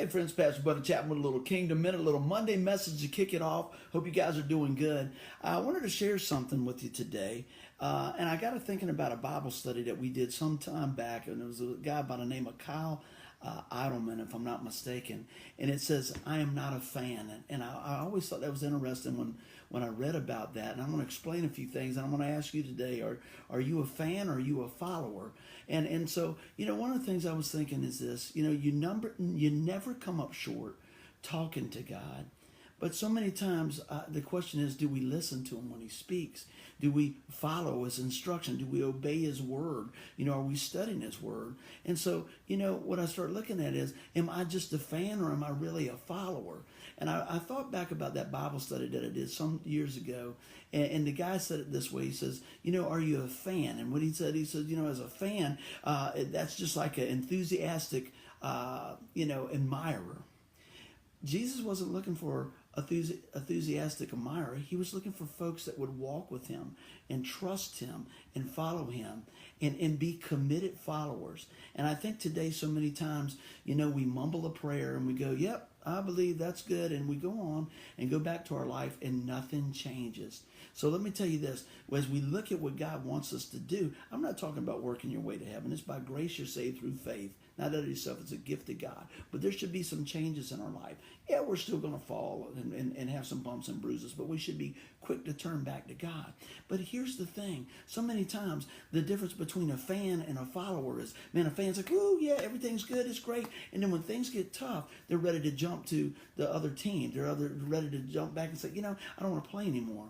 Hey friends, Pastor Brother Chapman with a little Kingdom Minute, a little Monday message to kick it off. Hope you guys are doing good. I wanted to share something with you today. And I got to thinking about a Bible study that we did some time back. And it was a guy by the name of Kyle Idleman, if I'm not mistaken. And it says, I am not a fan. And I always thought that was interesting when I read about that. And I'm going to explain a few things. And I'm going to ask you today, are you a fan or are you a follower? And so, one of the things I was thinking is this, you never come up short talking to God. But so many times the question is, do we listen to him when he speaks? Do we follow his instruction? Do we obey his word? Are we studying his word? And so, what I start looking at is, am I just a fan or am I really a follower? And I thought back about that Bible study that I did some years ago. And the guy said it this way. He says, are you a fan? And what he said, as a fan, that's just like an enthusiastic, admirer. Jesus wasn't looking for enthusiastic admirer. He was looking for folks that would walk with him and trust him and follow him and be committed followers. And I think today so many times, we mumble a prayer and we go, yep, I believe that's good. And we go on and go back to our life and nothing changes. So let me tell you this, as we look at what God wants us to do, I'm not talking about working your way to heaven. It's by grace you're saved through faith. Not that of yourself, it's a gift of God. But there should be some changes in our life. Yeah, we're still going to fall and have some bumps and bruises, but we should be quick to turn back to God. But here's the thing. So many times, the difference between a fan and a follower is, a fan's like, oh, yeah, everything's good, it's great. And then when things get tough, they're ready to jump to the other team. They're ready to jump back and say, I don't want to play anymore.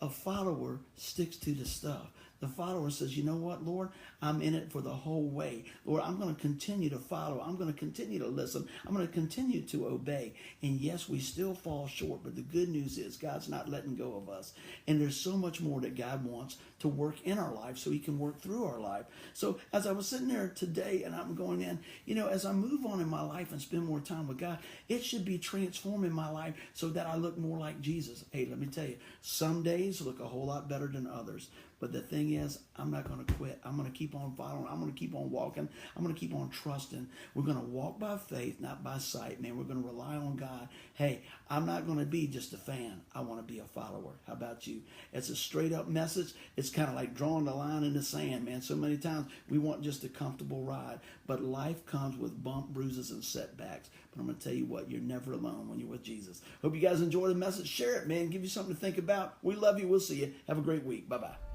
A follower sticks to the stuff. The follower says, you know what, Lord, I'm in it for the whole way. Lord, I'm going to continue to follow. I'm going to continue to listen. I'm going to continue to obey. And yes, we still fall short, but the good news is God's not letting go of us. And there's so much more that God wants to work in our life so he can work through our life. So as I was sitting there today and I'm going in, as I move on in my life and spend more time with God, it should be transforming my life so that I look more like Jesus. Hey, let me tell you, some days look a whole lot better than others. But the thing is, I'm not going to quit. I'm going to keep on following. I'm going to keep on walking. I'm going to keep on trusting. We're going to walk by faith, not by sight, man. We're going to rely on God. Hey, I'm not going to be just a fan. I want to be a follower. How about you? It's a straight up message. It's kind of like drawing the line in the sand, man. So many times we want just a comfortable ride. But life comes with bump, bruises, and setbacks. But I'm going to tell you what, you're never alone when you're with Jesus. Hope you guys enjoy the message. Share it, man. Give you something to think about. We love you. We'll see you. Have a great week. Bye-bye.